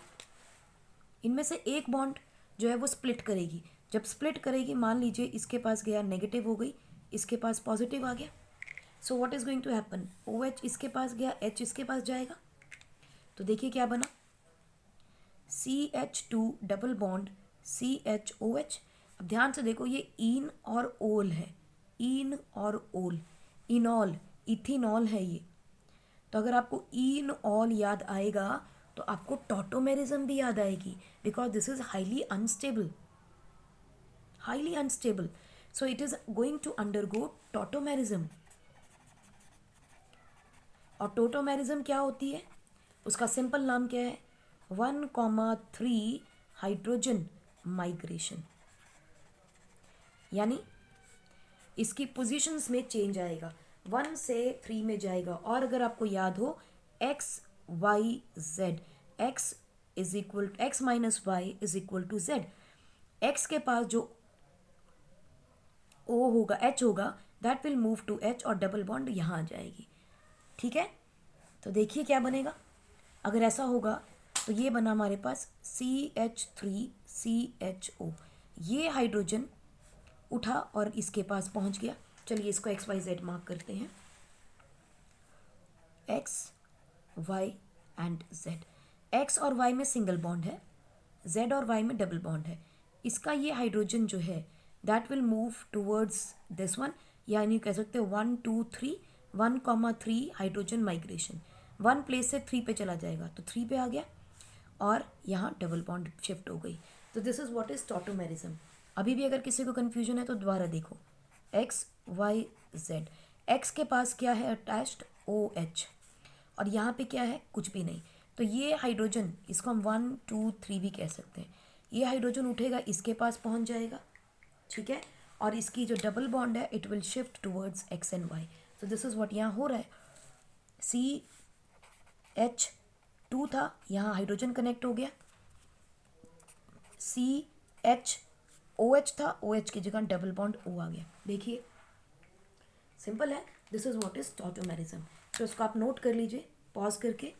इनमें से एक बॉन्ड जो है वो स्प्लिट करेगी। जब स्प्लिट करेगी, मान लीजिए इसके पास गया नेगेटिव हो गई, इसके पास पॉजिटिव आ गया, so what is going to happen, OH इसके पास गया, H इसके पास जाएगा, तो देखिए क्या बना, CH2 डबल बॉन्ड CHOH। अब ध्यान से देखो, ये इन और ओल है, इन और ओल, इनॉल, इथिनॉल है ये। तो अगर आपको इनऑल याद आएगा तो आपको टॉटोमेरिज्म भी याद आएगी, because this is highly unstable, highly unstable, so it is going to undergo tautomerism. और टोटोमेरिज्म क्या होती है, उसका सिंपल नाम क्या है, 1,3 हाइड्रोजन माइग्रेशन, यानी इसकी पोजीशंस में चेंज आएगा, 1 से 3 में जाएगा। और अगर आपको याद हो X Y Z, X is equal X minus Y is equal to Z, X के पास जो ओ होगा, एच होगा, that will move to H और डबल बॉन्ड यहाँ आ जाएगी। ठीक है, तो देखिए क्या बनेगा, अगर ऐसा होगा तो ये बना हमारे पास CH3CHO, ये हाइड्रोजन उठा और इसके पास पहुंच गया। चलिए इसको XYZ मार्क करते हैं, X Y and Z। X और Y में सिंगल बॉन्ड है, Z और Y में डबल बॉन्ड है। इसका ये हाइड्रोजन जो है that will move towards this one, यानी कह सकते हो 1 2 3, 1,3 हाइड्रोजन माइग्रेशन, 1 प्लेस से 3 पे चला जाएगा, तो 3 पे आ गया और यहाँ डबल बॉन्ड शिफ्ट हो गई। तो this is what is tautomerism. अभी भी अगर किसी को कन्फ्यूजन है तो दोबारा देखो, X Y Z, X के पास क्या है अटैच्ड, OH, और यहाँ पे क्या है, कुछ भी नहीं। तो ये हाइड्रोजन, इसको हम 1 2 3 भी कह सकते हैं, ये हाइड्रोजन उठेगा, इसके पास पहुँच जाएगा, ठीक है, और इसकी जो डबल बॉन्ड है it will shift towards X and Y। तो दिस इज व्हाट यहाँ हो रहा है, CH2 था, यहाँ हाइड्रोजन कनेक्ट हो गया, CHOH था, OH की जगह डबल बॉन्ड O आ गया। देखिए सिंपल है, this is what is tautomerism. तो इसको आप नोट कर लीजिए पॉज करके।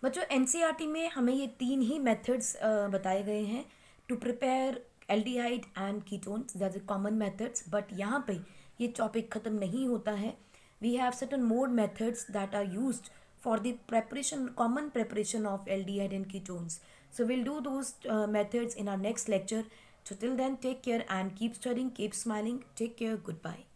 बच्चों NCERT में हमें ये 3 ही मेथड्स बताए गए हैं to prepare aldehyde and ketones, that is common methods. But यहाँ पे ये टॉपिक ख़त्म नहीं होता है, we have certain more methods that are used for the preparation, common preparation of aldehyde and ketones. So we'll do those methods in our next lecture. So till then, take care and keep studying, keep smiling. Take care. Goodbye.